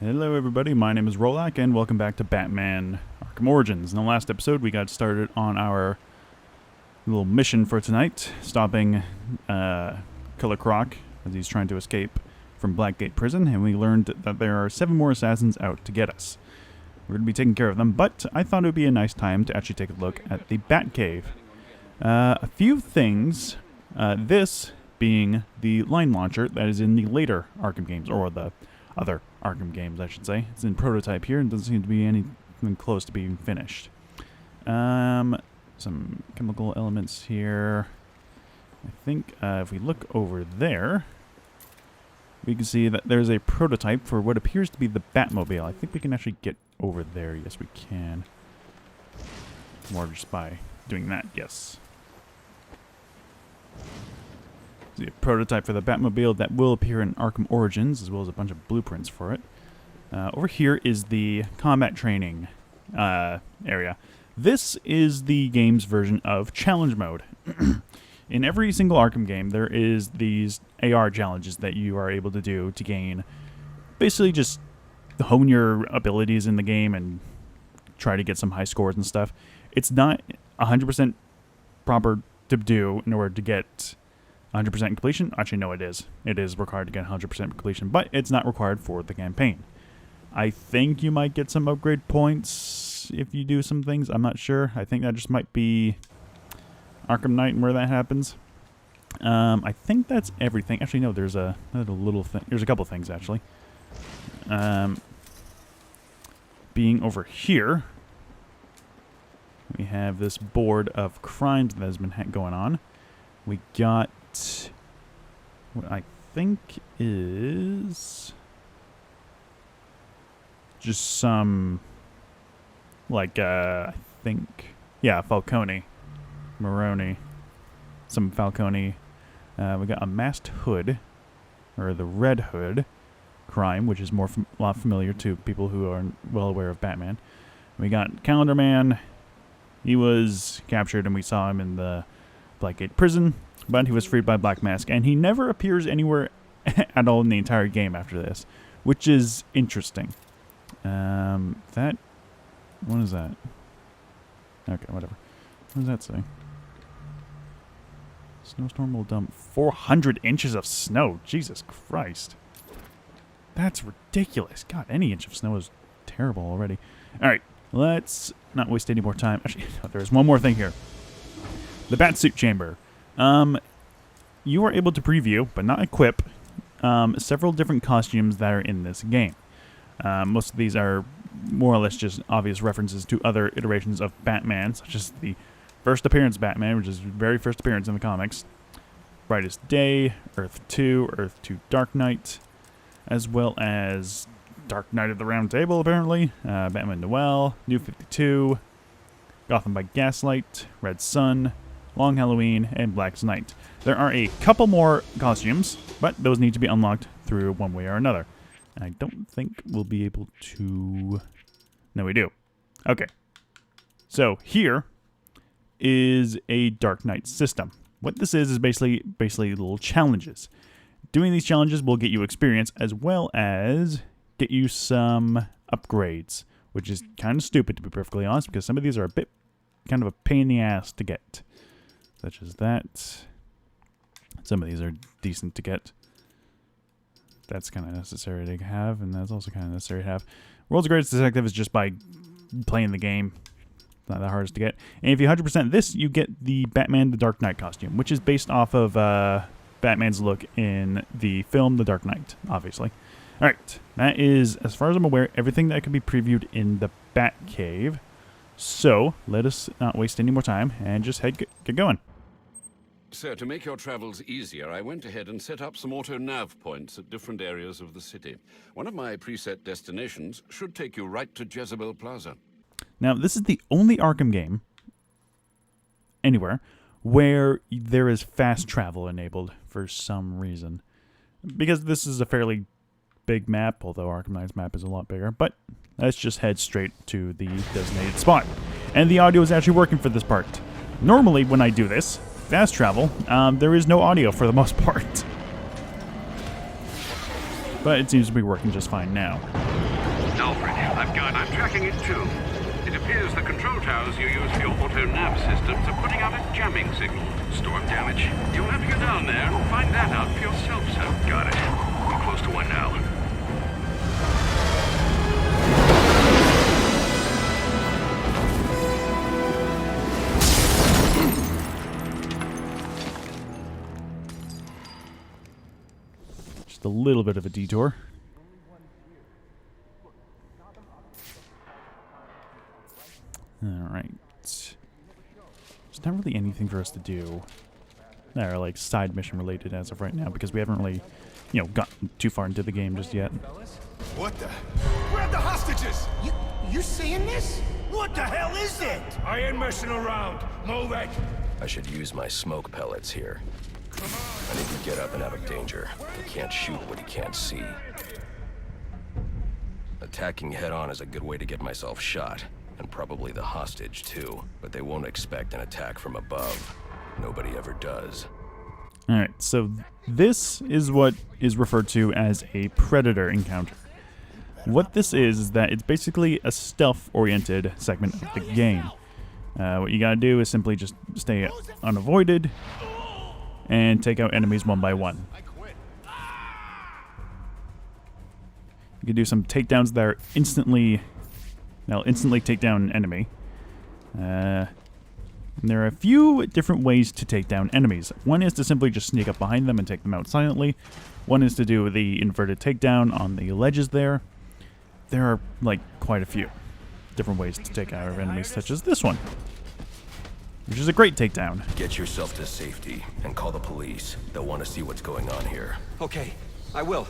Hello everybody, my name is Rolak and welcome back to Batman Arkham Origins. In the last episode we got started on our little mission for tonight, stopping Killer Croc as he's trying to escape from Blackgate Prison, and we learned that there are 7 more assassins out to get us. We're going to be taking care of them, but I thought it would be a nice time to actually take a look at the Batcave. A few things, this being the line launcher that is in the later Arkham games, or the other Arkham games, I should say. It's in prototype here and doesn't seem to be anything close to being finished. Some chemical elements here. I think if we look over there, we can see that there's a prototype for what appears to be the Batmobile. I think we can actually get over there. Yes, we can. More just by doing that, yes. A prototype for the Batmobile that will appear in Arkham Origins, as well as a bunch of blueprints for it. Over here is the combat training area. This is the game's version of challenge mode. In every single Arkham game, there is these AR challenges that you are able to do to gain, basically just hone your abilities in the game and try to get some high scores and stuff. It's not 100% proper to do in order to get 100% completion. Actually, no, it is. It is required to get 100% completion, but it's not required for the campaign. I think you might get some upgrade points if you do some things. I'm not sure. I think that just might be Arkham Knight and where that happens. I think that's everything. Actually, no, there's a little thing. There's a couple things, actually. Being over here, we have this board of crimes that has been going on. We got what I think is just some, like, I think, yeah, Falcone, Maroni, some Falcone. We got a masked hood, or the Red Hood crime, which is a lot familiar to people who are well aware of Batman. We got Calendar Man. He was captured, and we saw him in the Blackgate Prison, but he was freed by Black Mask, and he never appears anywhere at all in the entire game after this, which is interesting. What is that? Okay, whatever. What does that say? Snowstorm will dump 400 inches of snow. Jesus Christ. That's ridiculous. God, any inch of snow is terrible already. Alright, let's not waste any more time. Actually, there's one more thing here. The Batsuit Chamber. You are able to preview, but not equip, several different costumes that are in this game. Most of these are more or less just obvious references to other iterations of Batman, such as the first appearance Batman, which is the very first appearance in the comics, Brightest Day, Earth 2, Earth 2 Dark Knight, as well as Dark Knight of the Round Table, apparently, Batman Noel, New 52, Gotham by Gaslight, Red Sun, Long Halloween, and Black's Night. There are a couple more costumes, but those need to be unlocked through one way or another. And I don't think we'll be able to... No, we do. Okay. So here is a Dark Knight system. What this is basically little challenges. Doing these challenges will get you experience as well as get you some upgrades, which is kind of stupid, to be perfectly honest, because some of these are a bit kind of a pain in the ass to get. Such as that. Some of these are decent to get. That's kind of necessary to have, and that's also kind of necessary to have. World's Greatest Detective is just by playing the game. Not the hardest to get. And if you 100% this, you get the Batman the Dark Knight costume, which is based off of Batman's look in the film The Dark Knight, obviously. Alright, that is, as far as I'm aware, everything that could be previewed in the Batcave. So, let us not waste any more time and just get going. Sir, to make your travels easier, I went ahead and set up some auto-nav points at different areas of the city. One of my preset destinations should take you right to Jezebel Plaza. Now, this is the only Arkham game, anywhere, where there is fast travel enabled for some reason. Because this is a fairly big map, although Arkham Knight's map is a lot bigger, but let's just head straight to the designated spot. And the audio is actually working for this part. Normally, when I do this, fast travel, there is no audio for the most part. but it seems to be working just fine now. Alfred, I'm tracking it too. It appears the control towers you use for your auto-nav systems are putting out a jamming signal. Storm damage. You'll have to get down there and find that out for yourself, sir. Got it. We're close to one now. Just a little bit of a detour. Alright. There's not really anything for us to do that are like side mission related as of right now, because we haven't really, gotten too far into the game just yet. What the? Grab the hostages! You seeing this? What the hell is it? I ain't messing around. Move it. I should use my smoke pellets here. I need to get up and out of danger. He can't shoot what he can't see. Attacking head-on is a good way to get myself shot. And probably the hostage, too. But they won't expect an attack from above. Nobody ever does. Alright, so this is what is referred to as a Predator encounter. What this is that it's basically a stealth-oriented segment of the game. What you gotta do is simply just stay unavoided and take out enemies one by one. You can do some takedowns that are instantly take down an enemy. And there are a few different ways to take down enemies. One is to simply just sneak up behind them and take them out silently. One is to do the inverted takedown on the ledges there. There are, quite a few different ways to take out enemies, such as this one, which is a great takedown. Get yourself to safety and call the police. They'll want to see what's going on here. Okay, I will.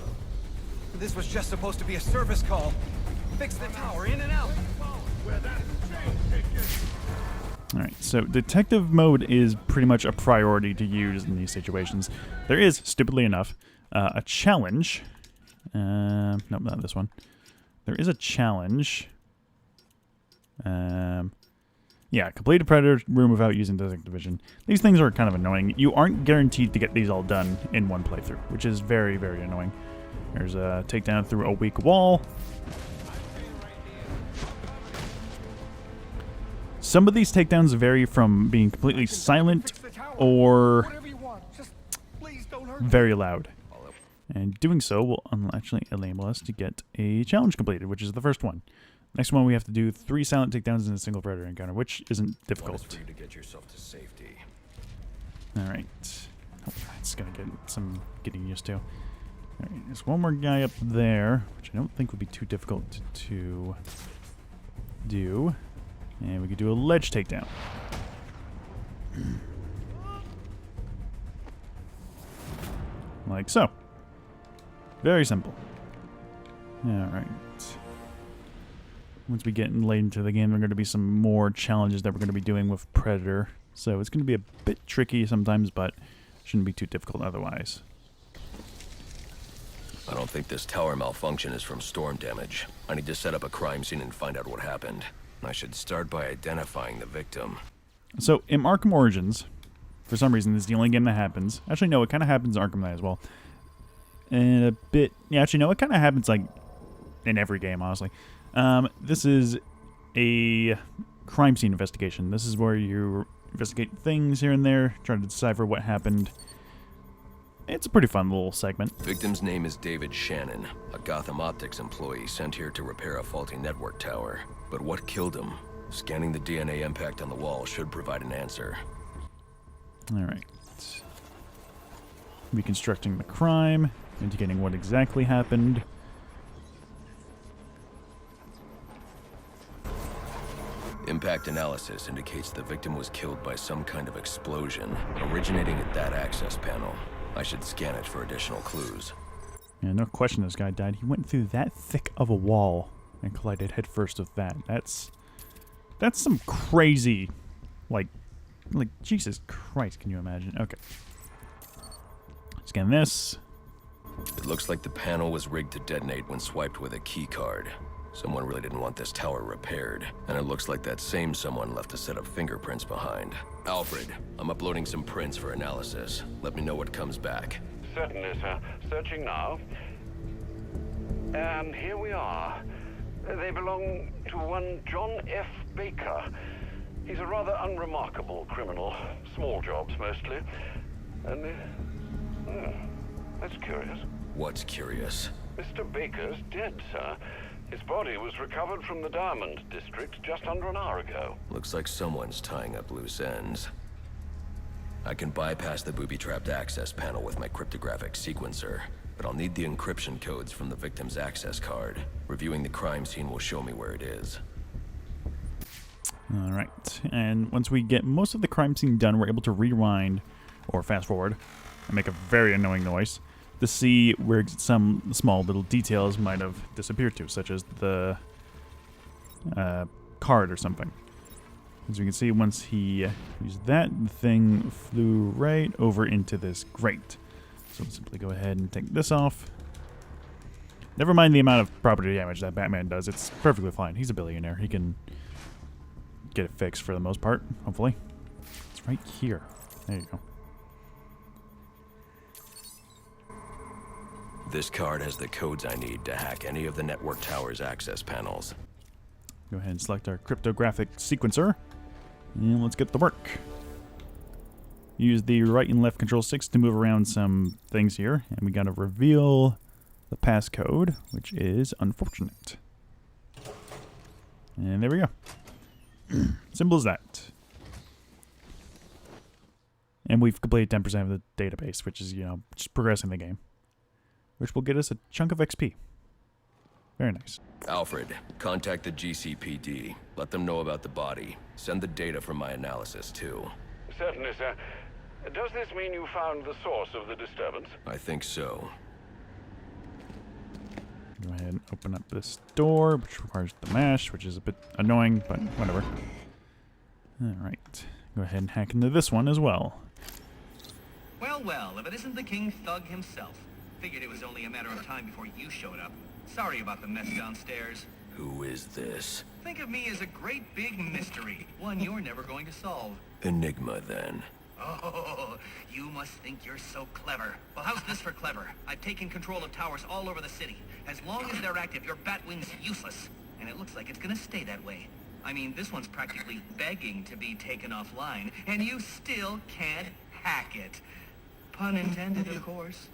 This was just supposed to be a service call. Fix the tower in and out. Alright, so detective mode is pretty much a priority to use in these situations. There is, stupidly enough, a challenge. Nope, not this one. There is a challenge. Yeah, complete a Predator room without using detective vision. These things are kind of annoying. You aren't guaranteed to get these all done in one playthrough, which is very, very annoying. There's a takedown through a weak wall. Some of these takedowns vary from being completely silent or very loud. And doing so will actually enable us to get a challenge completed, which is the first one. Next one, we have to do 3 silent takedowns in a single Predator encounter, which isn't difficult. For you to get yourself to safety. Alright. Oh, it's going to get some getting used to. Alright, there's one more guy up there, which I don't think would be too difficult to do. And we could do a ledge takedown. Like so. Very simple. Alright. Once we get late into the game, there are going to be some more challenges that we're going to be doing with Predator. So it's going to be a bit tricky sometimes, but shouldn't be too difficult otherwise. I don't think this tower malfunction is from storm damage. I need to set up a crime scene and find out what happened. I should start by identifying the victim. So in Arkham Origins, for some reason, this is the only game that happens. Actually, no, it kind of happens in Arkham Knight as well. And a bit... Yeah, actually, no, it kind of happens, in every game, honestly. This is a crime scene investigation. This is where you investigate things here and there, try to decipher what happened. It's a pretty fun little segment. Victim's name is David Shannon, a Gotham Optics employee sent here to repair a faulty network tower. But what killed him? Scanning the DNA impact on the wall should provide an answer. Alright. Reconstructing the crime, indicating what exactly happened. Impact analysis indicates the victim was killed by some kind of explosion, originating at that access panel. I should scan it for additional clues. Yeah, no question this guy died. He went through that thick of a wall and collided headfirst with that. That's some crazy, like Jesus Christ, can you imagine? Okay. Scan this. It looks like the panel was rigged to detonate when swiped with a key card. Someone really didn't want this tower repaired, and it looks like that same someone left a set of fingerprints behind. Alfred, I'm uploading some prints for analysis. Let me know what comes back. Certainly, sir. Searching now. And here we are. They belong to one John F. Baker. He's a rather unremarkable criminal. Small jobs, mostly. And, that's curious. What's curious? Mr. Baker's dead, sir. His body was recovered from the Diamond District just under an hour ago. Looks like someone's tying up loose ends. I can bypass the booby-trapped access panel with my cryptographic sequencer, but I'll need the encryption codes from the victim's access card. Reviewing the crime scene will show me where it is. All right, and once we get most of the crime scene done, we're able to rewind or fast forward and make a very annoying noise to see where some small little details might have disappeared to, such as the card or something. As we can see, once he used that, the thing flew right over into this grate. So we'll simply go ahead and take this off. Never mind the amount of property damage that Batman does. It's perfectly fine. He's a billionaire. He can get it fixed for the most part, hopefully. It's right here. There you go. This card has the codes I need to hack any of the network tower's access panels. Go ahead and select our cryptographic sequencer. And let's get to work. Use the right and left control sticks to move around some things here. And we gotta reveal the passcode, which is unfortunate. And there we go. Simple as that. And we've completed 10% of the database, which is, just progressing the game. Which will get us a chunk of XP. Very nice. Alfred, contact the GCPD. Let them know about the body. Send the data from my analysis, too. Certainly, sir. Does this mean you found the source of the disturbance? I think so. Go ahead and open up this door, which requires the mash, which is a bit annoying, but whatever. Alright. Go ahead and hack into this one as well. Well, well, if it isn't the King Thug himself. Figured it was only a matter of time before you showed up. Sorry about the mess downstairs. Who is this? Think of me as a great big mystery, one you're never going to solve. Enigma, then. Oh, you must think you're so clever. Well, how's this for clever? I've taken control of towers all over the city. As long as they're active, your Batwing's useless. And it looks like it's gonna stay that way. I mean, this one's practically begging to be taken offline, and you still can't hack it. Pun intended, of course.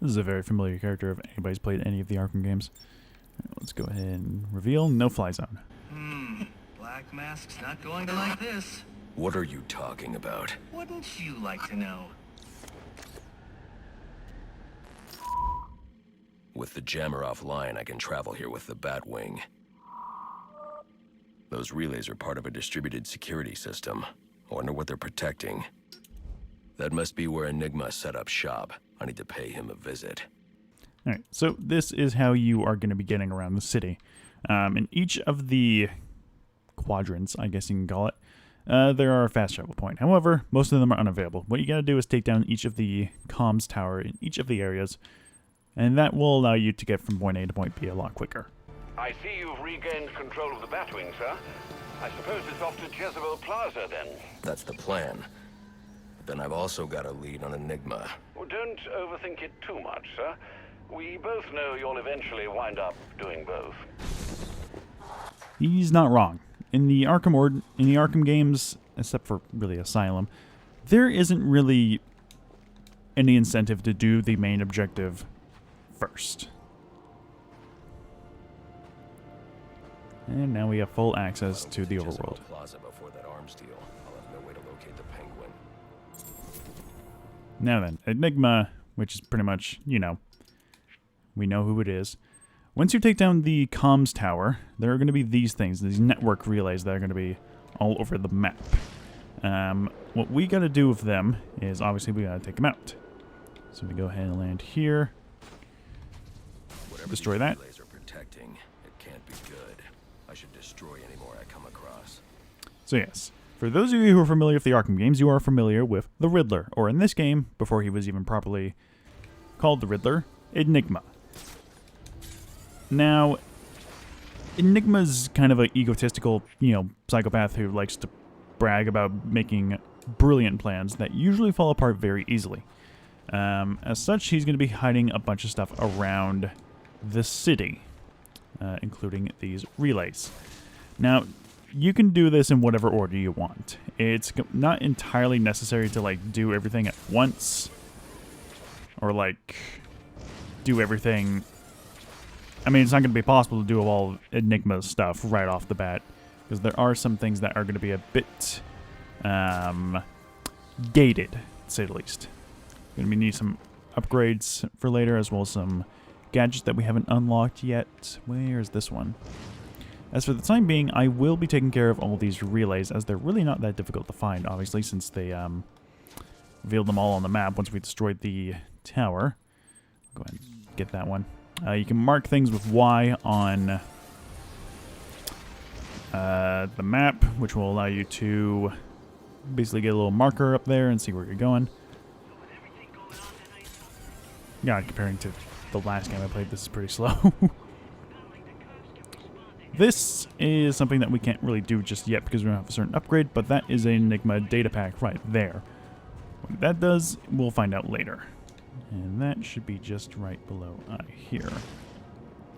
This is a very familiar character if anybody's played any of the Arkham games. Right, let's go ahead and reveal no fly zone. Black Mask's not going to like this. What are you talking about? Wouldn't you like to know? With the jammer offline, I can travel here with the Batwing. Those relays are part of a distributed security system. I wonder what they're protecting. That must be where Enigma set up shop. I need to pay him a visit. Alright, so this is how you are going to be getting around the city. In each of the quadrants, I guess you can call it, there are a fast travel point. However, most of them are unavailable. What you got to do is take down each of the comms tower in each of the areas, and that will allow you to get from point A to point B a lot quicker. I see you've regained control of the Batwing, sir. I suppose it's off to Jezebel Plaza, then. That's the plan. But then I've also got a lead on Enigma. Well, don't overthink it too much, sir. We both know you'll eventually wind up doing both. He's not wrong. In the Arkham games, except for really Asylum, there isn't really any incentive to do the main objective first. And now we have full access to the overworld. Plaza before that arms deal. I'll have no way to locate the Penguin. Now then, Enigma, which is pretty much, we know who it is. Once you take down the comms tower, there are going to be these things, these network relays that are going to be all over the map. What we got to do with them is, obviously, we got to take them out. So we go ahead and land here. Destroy that. Relays are protecting. It can't be good. I should destroy any more I come across. So yes, for those of you who are familiar with the Arkham games, you are familiar with the Riddler, or in this game, before he was even properly called the Riddler, Enigma. Now, Enigma's kind of an egotistical, psychopath who likes to brag about making brilliant plans that usually fall apart very easily. As such, he's going to be hiding a bunch of stuff around the city, including these relays. Now, you can do this in whatever order you want. It's not entirely necessary to, like, do everything at once. Or, like, do everything... I mean, it's not going to be possible to do all Enigma stuff right off the bat. Because there are some things that are going to be a bit... gated, to say the least. Going to need some upgrades for later, as well as some gadgets that we haven't unlocked yet. Where's this one? As for the time being, I will be taking care of all these relays, as they're really not that difficult to find, obviously, since they revealed them all on the map once we destroyed the tower. Go ahead and get that one. You can mark things with Y on the map, which will allow you to basically get a little marker up there and see where you're going. Yeah, comparing to the last game I played, this is pretty slow. This is something that we can't really do just yet because we don't have a certain upgrade, but that is an Enigma data pack right there. What that does, we'll find out later. And that should be just right below here.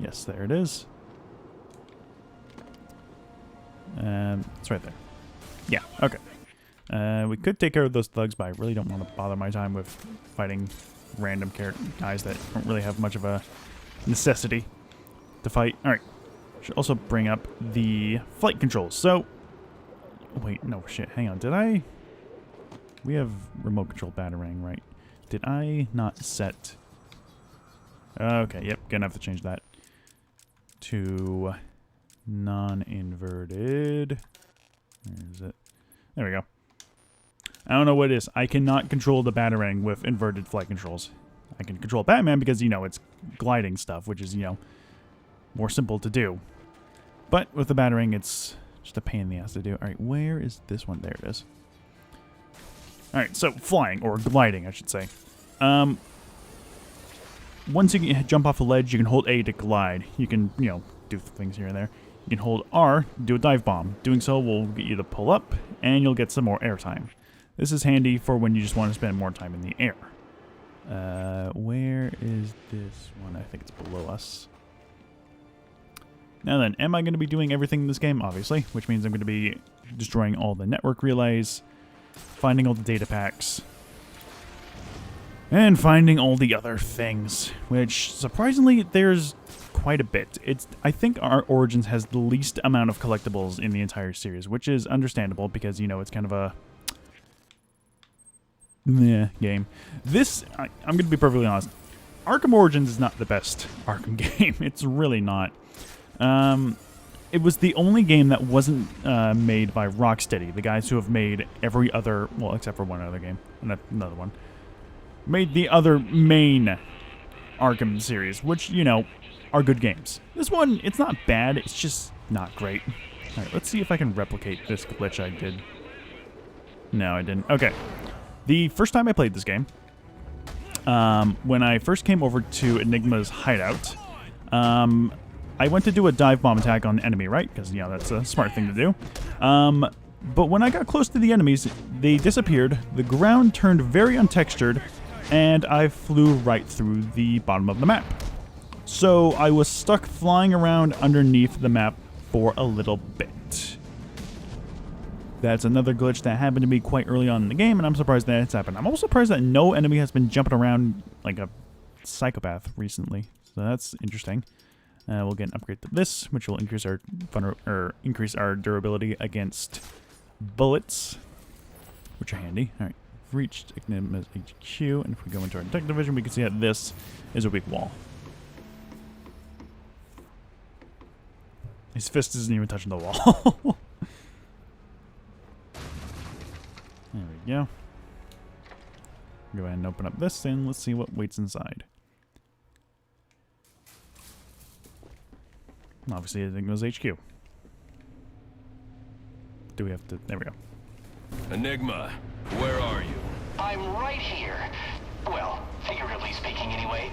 Yes, there it is. It's right there. Yeah, okay. We could take care of those thugs, but I really don't want to bother my time with fighting random guys that don't really have much of a necessity to fight. Alright. Should also bring up the flight controls. So, wait, no, shit, hang on. Did I... We have remote control batarang, right? Did I not set... Okay, yep, gonna have to change that to non-inverted. Where is it? There we go. I don't know what it is. I cannot control the batarang with inverted flight controls. I can control Batman because, you know, it's gliding stuff, which is, you know, more simple to do. But with the batarang, it's just a pain in the ass to do. Alright, where is this one? There it is. Alright, so flying, or gliding, I should say. Once you jump off a ledge, you can hold A to glide. You can, you know, do things here and there. You can hold R, do a dive bomb. Doing so will get you to pull up, and you'll get some more airtime. This is handy for when you just want to spend more time in the air. Where is this one? I think it's below us. Now then, am I going to be doing everything in this game? Obviously, which means I'm going to be destroying all the network relays, finding all the data packs, and finding all the other things, which, surprisingly, there's quite a bit. I think our Origins has the least amount of collectibles in the entire series, which is understandable because, you know, it's kind of a meh game. This, I'm going to be perfectly honest, Arkham Origins is not the best Arkham game. It's really not. It was the only game that wasn't made by Rocksteady, the guys who have made every other, well, except for one other game, another one, made the other main Arkham series, which, you know, are good games. This one, it's not bad, it's just not great. Alright, let's see if I can replicate this glitch I did. No, I didn't. Okay. The first time I played this game, when I first came over to Enigma's hideout, I went to do a dive bomb attack on the enemy, right? Because, you know, that's a smart thing to do. But when I got close to the enemies, they disappeared, the ground turned very untextured, and I flew right through the bottom of the map. So I was stuck flying around underneath the map for a little bit. That's another glitch that happened to me quite early on in the game, and I'm surprised that it's happened. I'm also surprised that no enemy has been jumping around like a psychopath recently. So that's interesting. We'll get an upgrade to this, which will increase our durability against bullets, which are handy. All right, we've reached Enigma's HQ, and if we go into our detective vision, we can see that this is a weak wall. His fist isn't even touching the wall. There we go. Go ahead and open up this, and let's see what waits inside. Obviously, I think it was HQ. Do we have to... There we go. Enigma, where are you? I'm right here. Well, figuratively speaking anyway.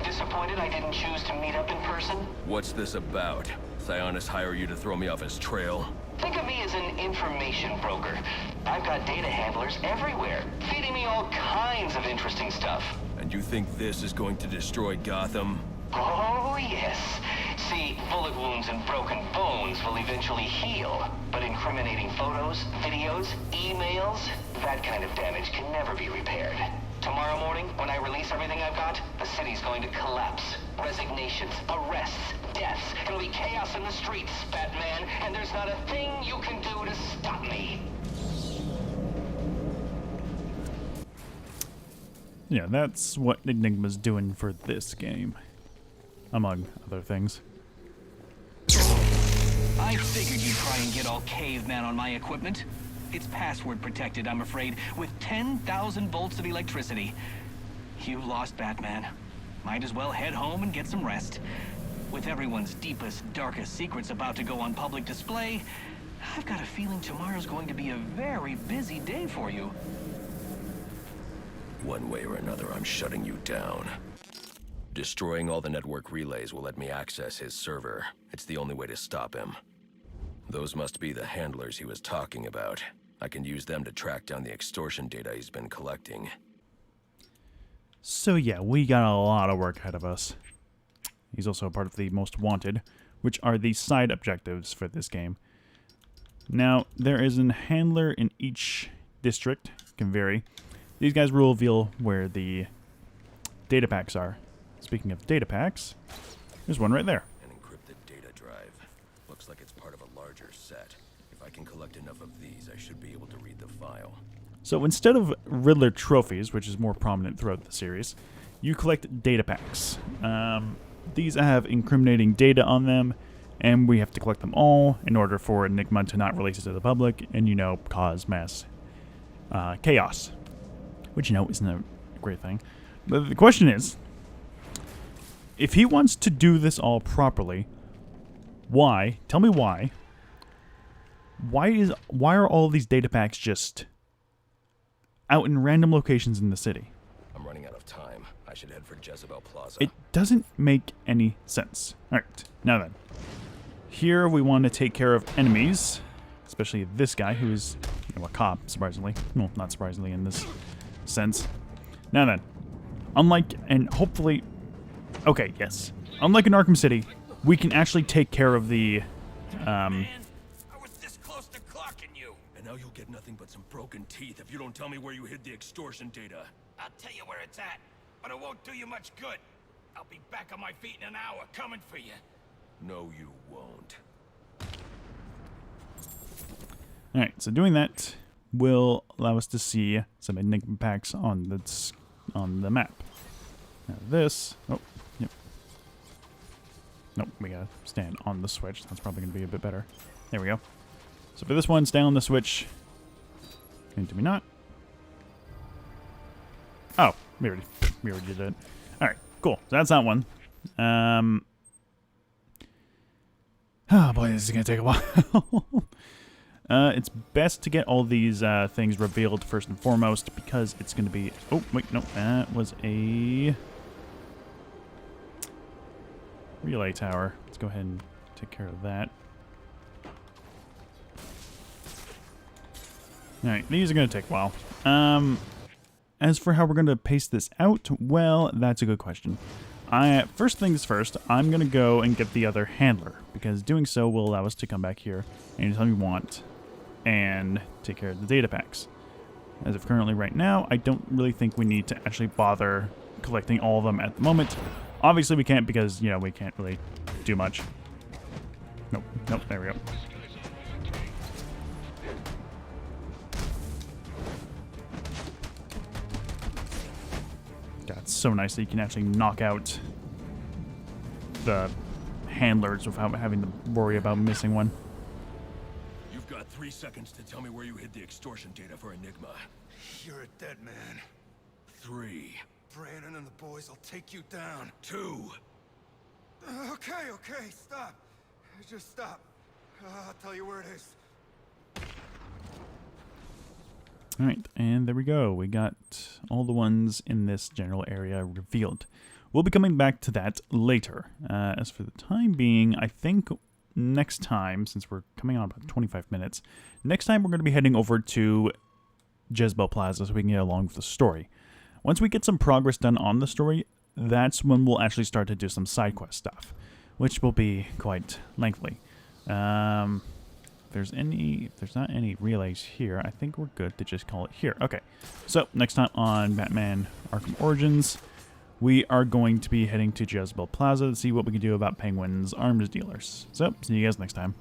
Disappointed I didn't choose to meet up in person? What's this about? Sionis hire you to throw me off his trail? Think of me as an information broker. I've got data handlers everywhere, feeding me all kinds of interesting stuff. And you think this is going to destroy Gotham? Oh, yes. See, bullet wounds and broken bones will eventually heal, but incriminating photos, videos, emails, that kind of damage can never be repaired. Tomorrow morning, when I release everything I've got, the city's going to collapse. Resignations, arrests, deaths. It'll be chaos in the streets, Batman, and there's not a thing you can do to stop me. Yeah, that's what Enigma's doing for this game, among other things. I figured you'd try and get all caveman on my equipment. It's password protected, I'm afraid, with 10,000 volts of electricity. You lost, Batman. Might as well head home and get some rest. With everyone's deepest, darkest secrets about to go on public display, I've got a feeling tomorrow's going to be a very busy day for you. One way or another, I'm shutting you down. Destroying all the network relays will let me access his server. It's the only way to stop him. Those must be the handlers he was talking about. I can use them to track down the extortion data he's been collecting. So yeah, we got a lot of work ahead of us. He's also a part of the Most Wanted, which are the side objectives for this game. Now, there is a handler in each district, can vary. These guys will reveal where the data packs are. Speaking of data packs, there's one right there. An encrypted data drive. Looks like it's part of a larger set. If I can collect enough of these, I should be able to read the file. So instead of Riddler trophies, which is more prominent throughout the series, you collect data packs. These have incriminating data on them, and we have to collect them all in order for Enigma to not release it to the public and, you know, cause mass chaos. Which, you know, isn't a great thing. But the question is, if he wants to do this all properly, why? Tell me why. Why are all these data packs just out in random locations in the city? I'm running out of time. I should head for Jezebel Plaza. It doesn't make any sense. Alright, now then. Here we want to take care of enemies, especially this guy who is, you know, a cop, surprisingly. Well, not surprisingly in this sense. Now then, unlike, and hopefully, okay, yes. Unlike in Arkham City, we can actually take care of the, I was this close to clocking you. And now you'll get nothing but some broken teeth if you don't tell me where you hid the extortion data. I'll tell you where it's at, but it won't do you much good. I'll be back on my feet in an hour, coming for you. No, you won't. Alright, so doing that will allow us to see some Enigma packs on the map. Now this, oh, yep. Nope, we gotta stand on the switch. That's probably gonna be a bit better. There we go. So for this one, stay on the switch. And do we not? Oh, we already did it. Alright, cool. So that's that one. Oh boy, this is gonna take a while. It's best to get all these things revealed first and foremost because it's going to be... Oh, wait, no, that was a relay tower. Let's go ahead and take care of that. Alright, these are going to take a while. As for how we're going to pace this out, well, that's a good question. First things first, I'm going to go and get the other handler, because doing so will allow us to come back here anytime we want and take care of the data packs. As of currently right now, I don't really think we need to actually bother collecting all of them at the moment. Obviously we can't because, you know, we can't really do much. Nope, nope, there we go. God, it's so nice that you can actually knock out the handlers without having to worry about missing one. You've got 3 seconds to tell me where you hid the extortion data for Enigma. You're a dead man. 3. Brandon and the boys will take you down. 2. Okay, stop. Just stop. I'll tell you where it is. Alright, and there we go. We got all the ones in this general area revealed. We'll be coming back to that later. As for the time being, I think next time, since we're coming on about 25 minutes, next time we're going to be heading over to Jezebel Plaza so we can get along with the story. Once we get some progress done on the story, that's when we'll actually start to do some side quest stuff, which will be quite lengthy. If there's not any relays here, I think we're good to just call it here. Okay, so next time on Batman Arkham Origins, we are going to be heading to Jezebel Plaza to see what we can do about Penguin's arms dealers. So, see you guys next time.